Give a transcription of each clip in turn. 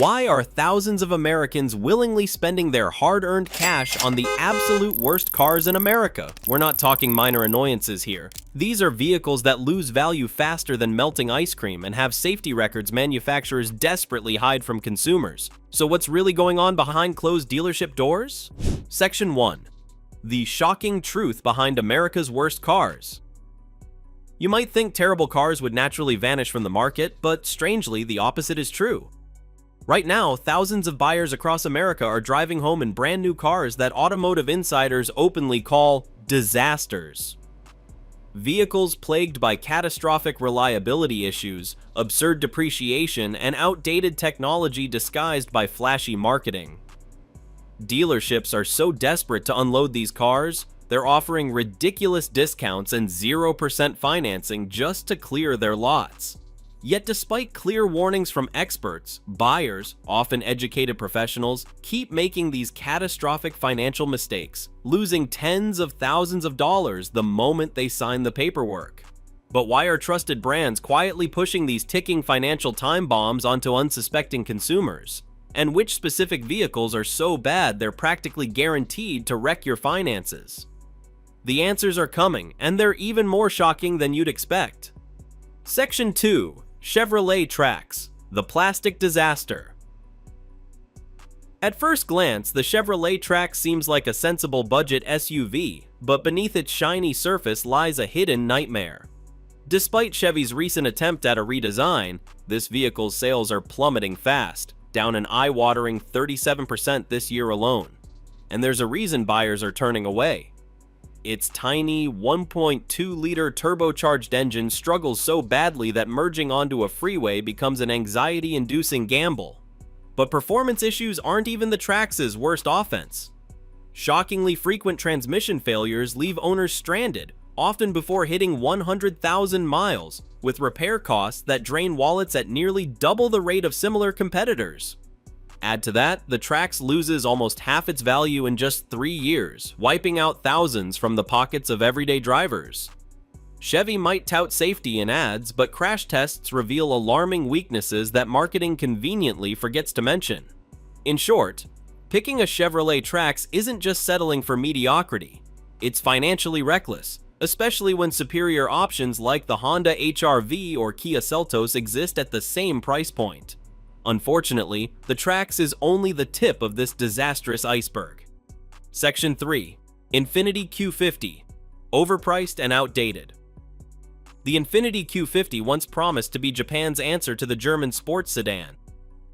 Why are thousands of Americans willingly spending their hard-earned cash on the absolute worst cars in America? We're not talking minor annoyances here. These are vehicles that lose value faster than melting ice cream and have safety records manufacturers desperately hide from consumers. So what's really going on behind closed dealership doors? Section 1. The shocking truth behind America's worst cars. You might think terrible cars would naturally vanish from the market, but strangely, the opposite is true. Right now, thousands of buyers across America are driving home in brand new cars that automotive insiders openly call disasters. Vehicles plagued by catastrophic reliability issues, absurd depreciation, and outdated technology disguised by flashy marketing. Dealerships are so desperate to unload these cars, they're offering ridiculous discounts and 0% financing just to clear their lots. Yet despite clear warnings from experts, buyers, often educated professionals, keep making these catastrophic financial mistakes, losing tens of thousands of dollars the moment they sign the paperwork. But why are trusted brands quietly pushing these ticking financial time bombs onto unsuspecting consumers? And which specific vehicles are so bad they're practically guaranteed to wreck your finances? The answers are coming, and they're even more shocking than you'd expect. Section 2. Chevrolet Trax, the plastic disaster. At first glance, the Chevrolet Trax seems like a sensible budget SUV, but beneath its shiny surface lies a hidden nightmare. Despite Chevy's recent attempt at a redesign, this vehicle's sales are plummeting fast, down an eye-watering 37% this year alone. And there's a reason buyers are turning away. Its tiny 1.2-liter turbocharged engine struggles so badly that merging onto a freeway becomes an anxiety-inducing gamble. But performance issues aren't even the Trax's worst offense. Shockingly frequent transmission failures leave owners stranded, often before hitting 100,000 miles, with repair costs that drain wallets at nearly double the rate of similar competitors. Add to that, the Trax loses almost half its value in just 3 years, wiping out thousands from the pockets of everyday drivers. Chevy might tout safety in ads, but crash tests reveal alarming weaknesses that marketing conveniently forgets to mention. In short, picking a Chevrolet Trax isn't just settling for mediocrity. It's financially reckless, especially when superior options like the Honda HR-V or Kia Seltos exist at the same price point. Unfortunately, the Trax is only the tip of this disastrous iceberg. Section 3. Infiniti Q50. Overpriced and outdated. The Infiniti Q50 once promised to be Japan's answer to the German sports sedan.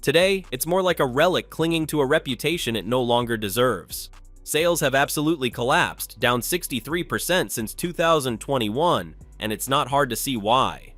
Today, it's more like a relic clinging to a reputation it no longer deserves. Sales have absolutely collapsed, down 63% since 2021, and it's not hard to see why.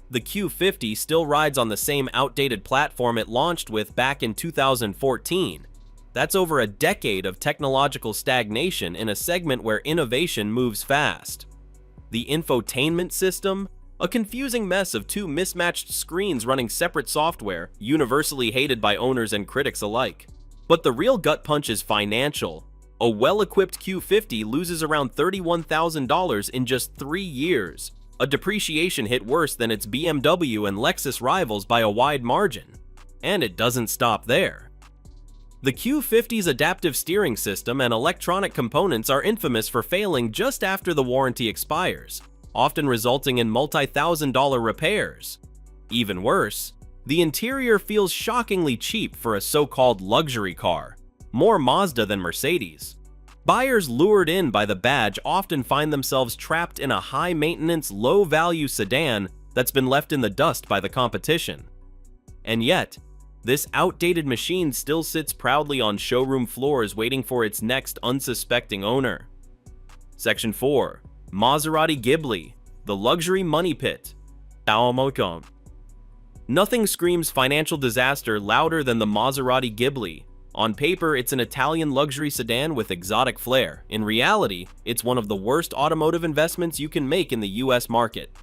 The Q50 still rides on the same outdated platform it launched with back in 2014. That's over a decade of technological stagnation in a segment where innovation moves fast. The infotainment system? A confusing mess of two mismatched screens running separate software, universally hated by owners and critics alike. But the real gut punch is financial. A well-equipped Q50 loses around $31,000 in just 3 years. A depreciation hit worse than its BMW and Lexus rivals by a wide margin. And it doesn't stop there. The Q50's adaptive steering system and electronic components are infamous for failing just after the warranty expires, often resulting in multi-thousand-dollar repairs. Even worse, the interior feels shockingly cheap for a so-called luxury car, more Mazda than Mercedes. Buyers lured in by the badge often find themselves trapped in a high-maintenance, low-value sedan that's been left in the dust by the competition. And yet, this outdated machine still sits proudly on showroom floors waiting for its next unsuspecting owner. Section 4. Maserati Ghibli, the luxury money pit. Nothing screams financial disaster louder than the Maserati Ghibli. On paper, it's an Italian luxury sedan with exotic flair. In reality, it's one of the worst automotive investments you can make in the US market.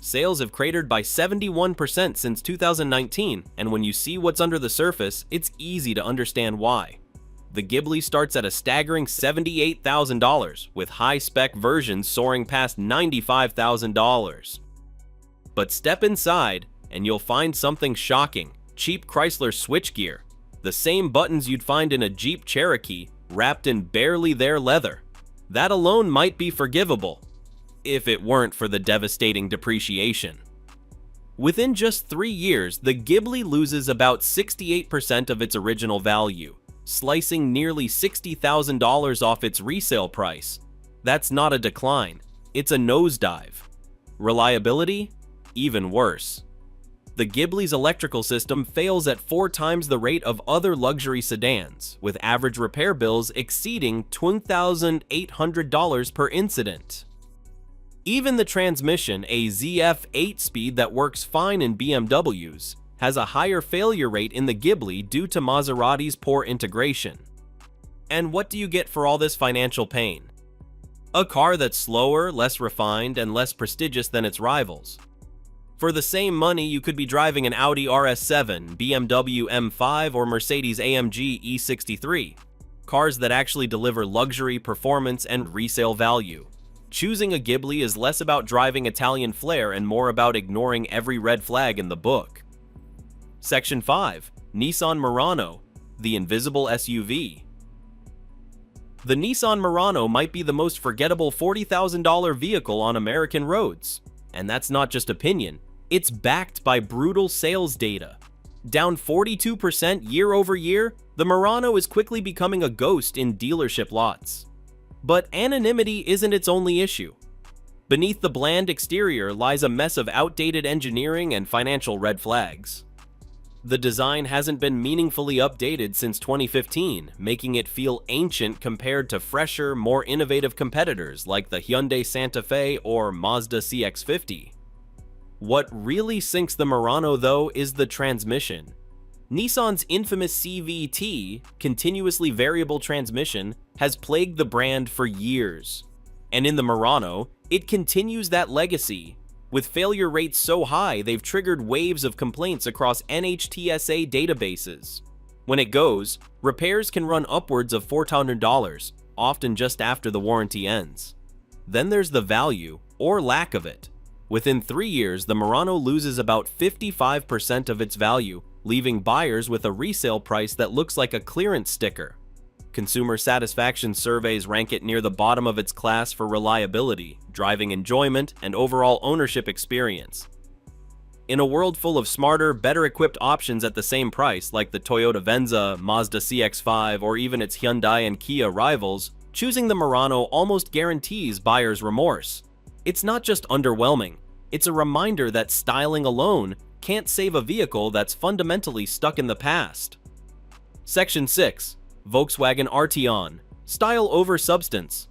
Sales have cratered by 71% since 2019, and when you see what's under the surface, it's easy to understand why. The Ghibli starts at a staggering $78,000, with high-spec versions soaring past $95,000. But step inside, and you'll find something shocking. Cheap Chrysler switchgear, the same buttons you'd find in a Jeep Cherokee, wrapped in barely there leather. That alone might be forgivable, if it weren't for the devastating depreciation. Within just 3 years, the Ghibli loses about 68% of its original value, slicing nearly $60,000 off its resale price. That's not a decline, it's a nosedive. Reliability? Even worse. The Ghibli's electrical system fails at 4 times the rate of other luxury sedans, with average repair bills exceeding $2,800 per incident. Even the transmission, a ZF 8-speed that works fine in BMWs, has a higher failure rate in the Ghibli due to Maserati's poor integration. And what do you get for all this financial pain? A car that's slower, less refined, and less prestigious than its rivals. For the same money, you could be driving an Audi RS7, BMW M5, or Mercedes-AMG E63, cars that actually deliver luxury, performance, and resale value. Choosing a Ghibli is less about driving Italian flair and more about ignoring every red flag in the book. Section 5. Nissan Murano, the invisible SUV. The Nissan Murano might be the most forgettable $40,000 vehicle on American roads. And that's not just opinion, it's backed by brutal sales data. Down 42% year over year, the Murano is quickly becoming a ghost in dealership lots. But anonymity isn't its only issue. Beneath the bland exterior lies a mess of outdated engineering and financial red flags. The design hasn't been meaningfully updated since 2015, making it feel ancient compared to fresher, more innovative competitors like the Hyundai Santa Fe or Mazda CX-50. What really sinks the Murano, though, is the transmission. Nissan's infamous CVT, continuously variable transmission, has plagued the brand for years. And in the Murano, it continues that legacy. With failure rates so high, they've triggered waves of complaints across NHTSA databases. When it goes, repairs can run upwards of $400, often just after the warranty ends. Then there's the value, or lack of it. Within 3 years, the Murano loses about 55% of its value, leaving buyers with a resale price that looks like a clearance sticker. Consumer satisfaction surveys rank it near the bottom of its class for reliability, driving enjoyment, and overall ownership experience. In a world full of smarter, better-equipped options at the same price, like the Toyota Venza, Mazda CX-5, or even its Hyundai and Kia rivals, choosing the Murano almost guarantees buyer's remorse. It's not just underwhelming, it's a reminder that styling alone can't save a vehicle that's fundamentally stuck in the past. Section 6. Volkswagen Arteon, style over substance.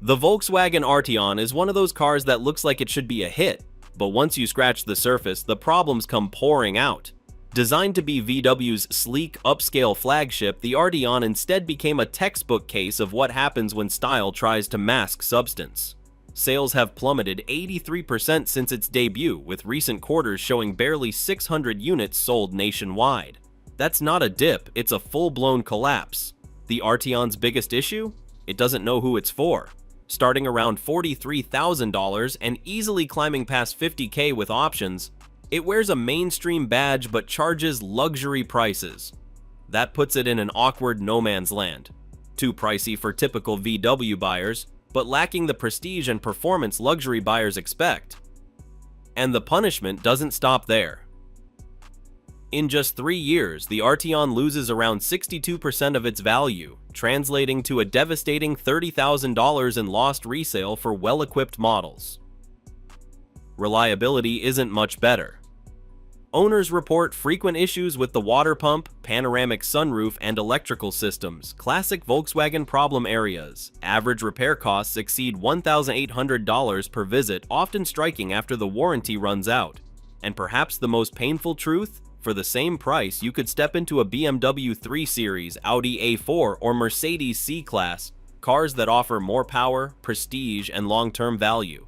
The Volkswagen Arteon is one of those cars that looks like it should be a hit, but once you scratch the surface, the problems come pouring out. Designed to be VW's sleek, upscale flagship, the Arteon instead became a textbook case of what happens when style tries to mask substance. Sales have plummeted 83% since its debut, with recent quarters showing barely 600 units sold nationwide. That's not a dip, it's a full-blown collapse. The Arteon's biggest issue? It doesn't know who it's for. Starting around $43,000 and easily climbing past $50,000 with options, it wears a mainstream badge but charges luxury prices. That puts it in an awkward no-man's land. Too pricey for typical VW buyers, but lacking the prestige and performance luxury buyers expect. And the punishment doesn't stop there. In just 3 years, the Arteon loses around 62% of its value, translating to a devastating $30,000 in lost resale for well-equipped models. Reliability isn't much better. Owners report frequent issues with the water pump, panoramic sunroof, and electrical systems, classic Volkswagen problem areas. Average repair costs exceed $1,800 per visit, often striking after the warranty runs out. And perhaps the most painful truth? For the same price, you could step into a BMW 3 Series, Audi A4, or Mercedes C-Class, cars that offer more power, prestige, and long-term value.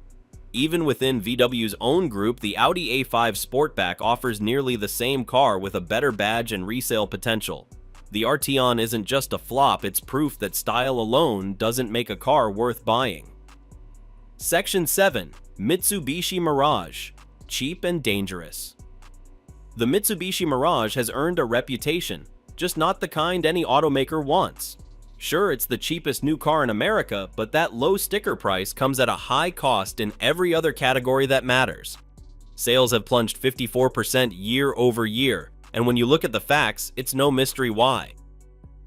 Even within VW's own group, the Audi A5 Sportback offers nearly the same car with a better badge and resale potential. The Arteon isn't just a flop, it's proof that style alone doesn't make a car worth buying. Section 7. Mitsubishi Mirage, cheap and dangerous. The Mitsubishi Mirage has earned a reputation, just not the kind any automaker wants. Sure, it's the cheapest new car in America, but that low sticker price comes at a high cost in every other category that matters. Sales have plunged 54% year over year, and when you look at the facts, it's no mystery why.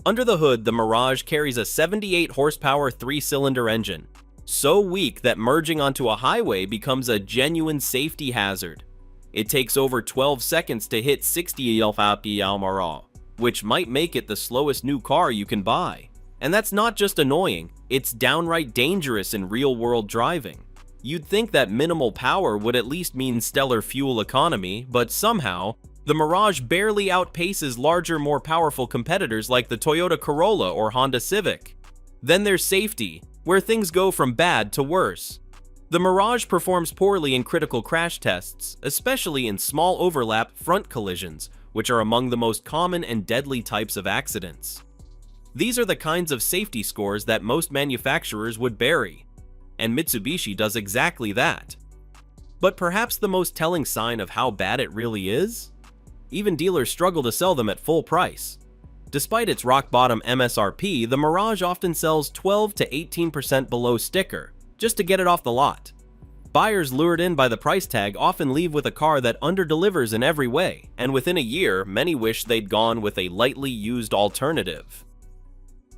Under the hood, the Mirage carries a 78 horsepower 3-cylinder engine, so weak that merging onto a highway becomes a genuine safety hazard. It takes over 12 seconds to hit 60 km/h, which might make it the slowest new car you can buy. And that's not just annoying, it's downright dangerous in real-world driving. You'd think that minimal power would at least mean stellar fuel economy, but somehow, the Mirage barely outpaces larger, more powerful competitors like the Toyota Corolla or Honda Civic. Then there's safety, where things go from bad to worse. The Mirage performs poorly in critical crash tests, especially in small overlap front collisions, which are among the most common and deadly types of accidents. These are the kinds of safety scores that most manufacturers would bury, and Mitsubishi does exactly that. But perhaps the most telling sign of how bad it really is? Even dealers struggle to sell them at full price. Despite its rock-bottom MSRP, the Mirage often sells 12 to 18% below sticker, just to get it off the lot. Buyers lured in by the price tag often leave with a car that underdelivers in every way, and within a year, many wish they'd gone with a lightly used alternative.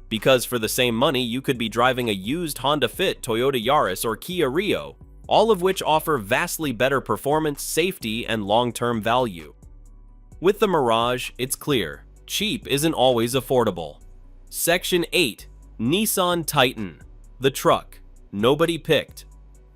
Because for the same money, you could be driving a used Honda Fit, Toyota Yaris, or Kia Rio, all of which offer vastly better performance, safety, and long-term value. With the Mirage, it's clear, cheap isn't always affordable. Section 8. Nissan Titan. The truck nobody picked.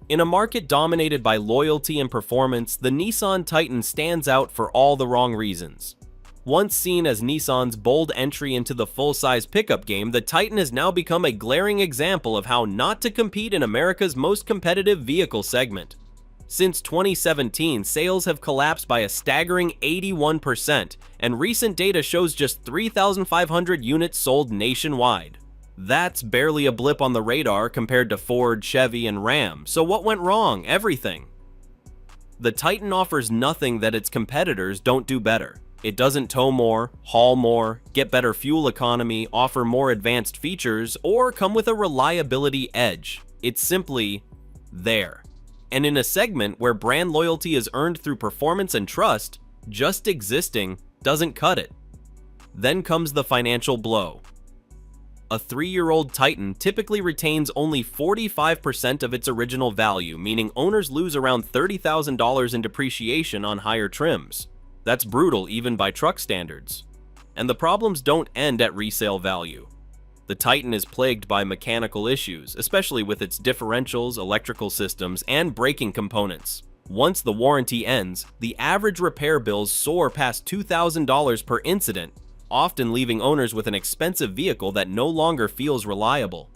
In a market dominated by loyalty and performance, the Nissan Titan stands out for all the wrong reasons. Once seen as Nissan's bold entry into the full-size pickup game, the Titan has now become a glaring example of how not to compete in America's most competitive vehicle segment. Since 2017, sales have collapsed by a staggering 81%, and recent data shows just 3,500 units sold nationwide. That's barely a blip on the radar compared to Ford, Chevy, and Ram. So what went wrong? Everything. The Titan offers nothing that its competitors don't do better. It doesn't tow more, haul more, get better fuel economy, offer more advanced features, or come with a reliability edge. It's simply there. And in a segment where brand loyalty is earned through performance and trust, just existing doesn't cut it. Then comes the financial blow. A 3-year-old Titan typically retains only 45% of its original value, meaning owners lose around $30,000 in depreciation on higher trims. That's brutal even by truck standards. And the problems don't end at resale value. The Titan is plagued by mechanical issues, especially with its differentials, electrical systems, and braking components. Once the warranty ends, the average repair bills soar past $2,000 per incident, often leaving owners with an expensive vehicle that no longer feels reliable.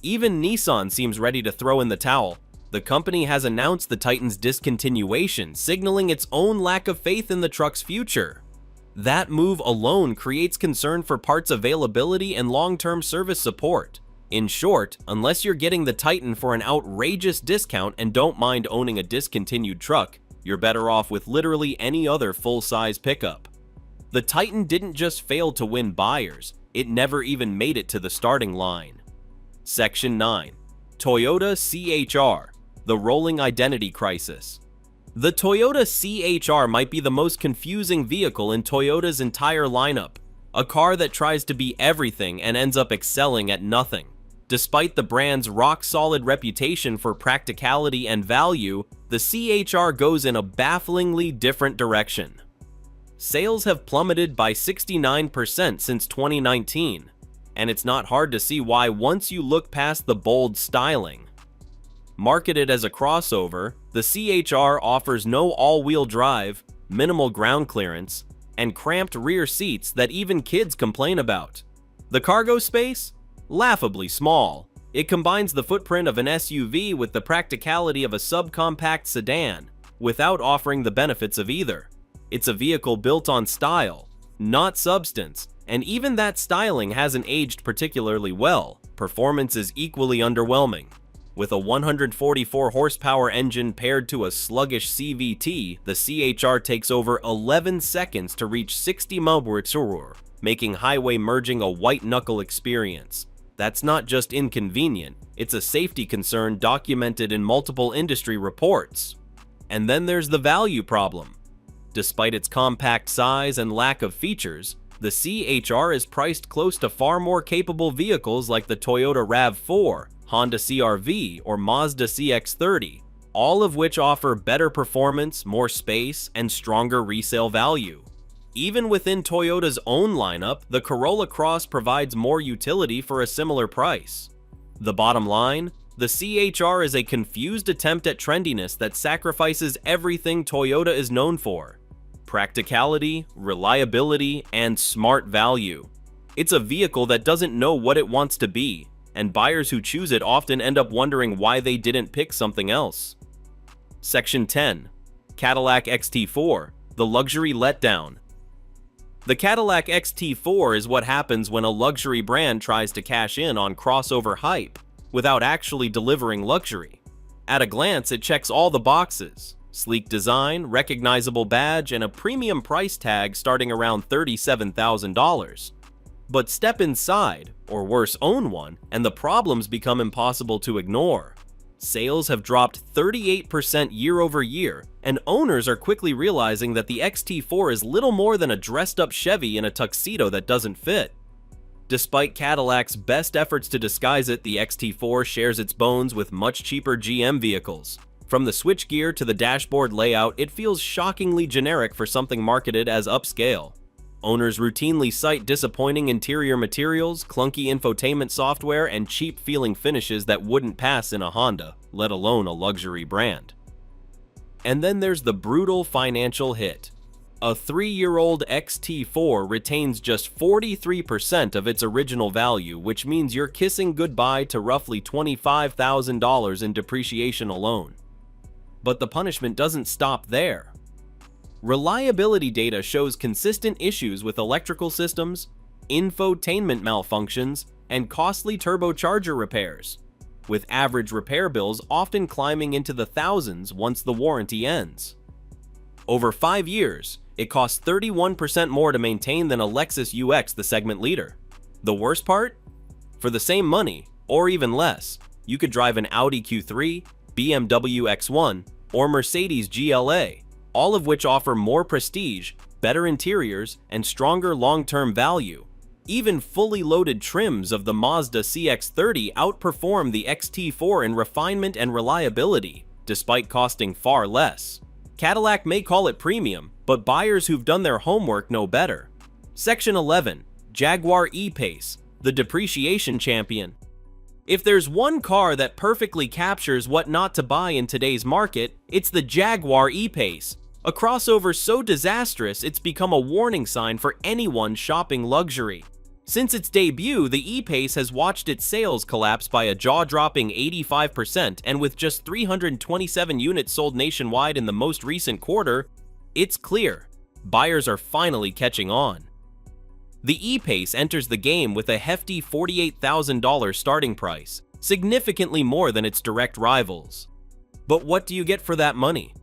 Even Nissan seems ready to throw in the towel. The company has announced the Titan's discontinuation, signaling its own lack of faith in the truck's future. That move alone creates concern for parts availability and long-term service support. In short, unless you're getting the Titan for an outrageous discount and don't mind owning a discontinued truck, you're better off with literally any other full-size pickup. The Titan didn't just fail to win buyers, it never even made it to the starting line. Section 9. Toyota CHR, the rolling identity crisis. The Toyota CHR might be the most confusing vehicle in Toyota's entire lineup, a car that tries to be everything and ends up excelling at nothing. Despite the brand's rock-solid reputation for practicality and value, the CHR goes in a bafflingly different direction. Sales have plummeted by 69% since 2019, and it's not hard to see why once you look past the bold styling. Marketed as a crossover, the CHR offers no all-wheel drive, minimal ground clearance, and cramped rear seats that even kids complain about. The cargo space? Laughably small. It combines the footprint of an SUV with the practicality of a subcompact sedan, without offering the benefits of either. It's a vehicle built on style, not substance, and even that styling hasn't aged particularly well. Performance is equally underwhelming. With a 144 horsepower engine paired to a sluggish CVT, the CHR takes over 11 seconds to reach 60 mph, making highway merging a white-knuckle experience. That's not just inconvenient, it's a safety concern documented in multiple industry reports. And then there's the value problem. Despite its compact size and lack of features, the CHR is priced close to far more capable vehicles like the Toyota RAV4, Honda CR-V, or Mazda CX-30, all of which offer better performance, more space, and stronger resale value. Even within Toyota's own lineup, the Corolla Cross provides more utility for a similar price. The bottom line? The CHR is a confused attempt at trendiness that sacrifices everything Toyota is known for: practicality, reliability, and smart value. It's a vehicle that doesn't know what it wants to be, and buyers who choose it often end up wondering why they didn't pick something else. Section 10. Cadillac XT4, the luxury letdown. The Cadillac XT4 is what happens when a luxury brand tries to cash in on crossover hype without actually delivering luxury. At a glance, it checks all the boxes: sleek design, recognizable badge, and a premium price tag starting around $37,000. But step inside, or worse, own one, and the problems become impossible to ignore. Sales have dropped 38% year over year, and owners are quickly realizing that the XT4 is little more than a dressed-up Chevy in a tuxedo that doesn't fit. Despite Cadillac's best efforts to disguise it, the XT4 shares its bones with much cheaper GM vehicles. From the switchgear to the dashboard layout, it feels shockingly generic for something marketed as upscale. Owners routinely cite disappointing interior materials, clunky infotainment software, and cheap-feeling finishes that wouldn't pass in a Honda, let alone a luxury brand. And then there's the brutal financial hit. A 3-year-old XT4 retains just 43% of its original value, which means you're kissing goodbye to roughly $25,000 in depreciation alone. But the punishment doesn't stop there. Reliability data shows consistent issues with electrical systems, infotainment malfunctions, and costly turbocharger repairs, with average repair bills often climbing into the thousands once the warranty ends. Over 5 years, it costs 31% more to maintain than a Lexus UX, the segment leader. The worst part? For the same money, or even less, you could drive an Audi Q3, BMW X1, or Mercedes GLA, all of which offer more prestige, better interiors, and stronger long-term value. Even fully loaded trims of the Mazda CX-30 outperform the XT4 in refinement and reliability, despite costing far less. Cadillac may call it premium, but buyers who've done their homework know better. Section 11. Jaguar E-Pace, the depreciation champion. If there's one car that perfectly captures what not to buy in today's market, it's the Jaguar E-Pace. A crossover so disastrous it's become a warning sign for anyone shopping luxury. Since its debut, the E-Pace has watched its sales collapse by a jaw-dropping 85%, and with just 327 units sold nationwide in the most recent quarter, it's clear buyers are finally catching on. The E-Pace enters the game with a hefty $48,000 starting price, significantly more than its direct rivals. But what do you get for that money?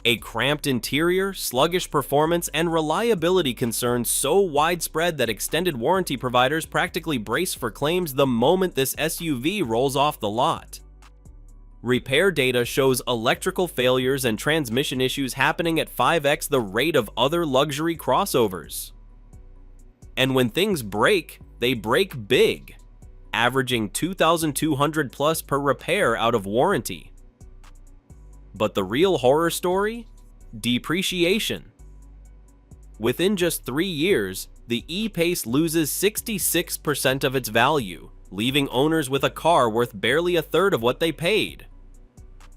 A cramped interior, sluggish performance, and reliability concerns so widespread that extended warranty providers practically brace for claims the moment this SUV rolls off the lot. Repair data shows electrical failures and transmission issues happening at 5x the rate of other luxury crossovers. And when things break, they break big, averaging $2,200 plus per repair out of warranty. But the real horror story? Depreciation. Within just 3 years, the E-Pace loses 66% of its value, leaving owners with a car worth barely a third of what they paid.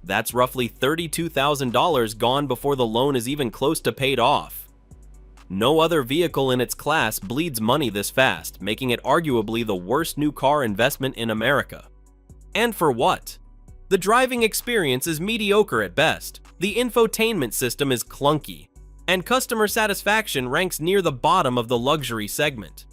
That's roughly $32,000 gone before the loan is even close to paid off. No other vehicle in its class bleeds money this fast, making it arguably the worst new car investment in America. And for what? The driving experience is mediocre at best, the infotainment system is clunky, and customer satisfaction ranks near the bottom of the luxury segment.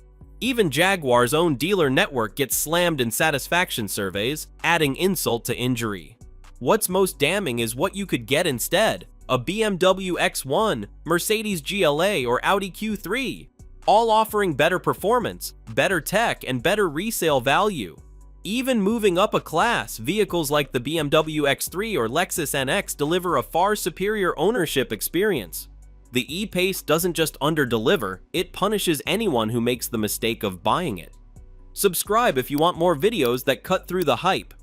Even Jaguar's own dealer network gets slammed in satisfaction surveys, adding insult to injury. What's most damning is what you could get instead: a BMW X1, Mercedes GLA, or Audi Q3, all offering better performance, better tech, and better resale value. Even moving up a class, vehicles like the BMW X3 or Lexus NX deliver a far superior ownership experience. The E-Pace doesn't just under-deliver, it punishes anyone who makes the mistake of buying it. Subscribe if you want more videos that cut through the hype.